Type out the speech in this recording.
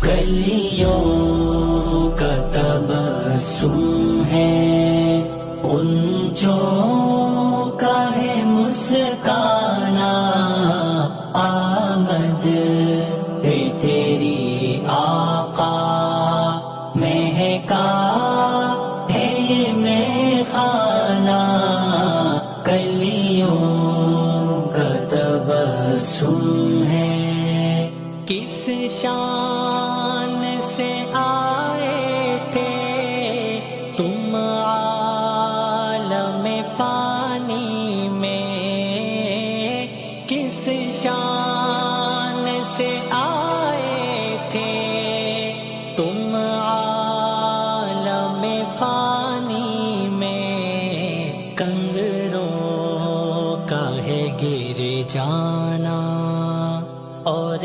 کلیوں کا تبسم ہے، غنچوں کا ہے مسکانا، آمد ہے تیری آقا، مہکا ہے یہ میخانہ، کلیوں کا تبسم ہے۔ کس شان سے آئے تھے تم عالم فانی میں، کس شان سے آئے تھے تم عالم فانی میں، کنگروں کا ہے گر جانا اور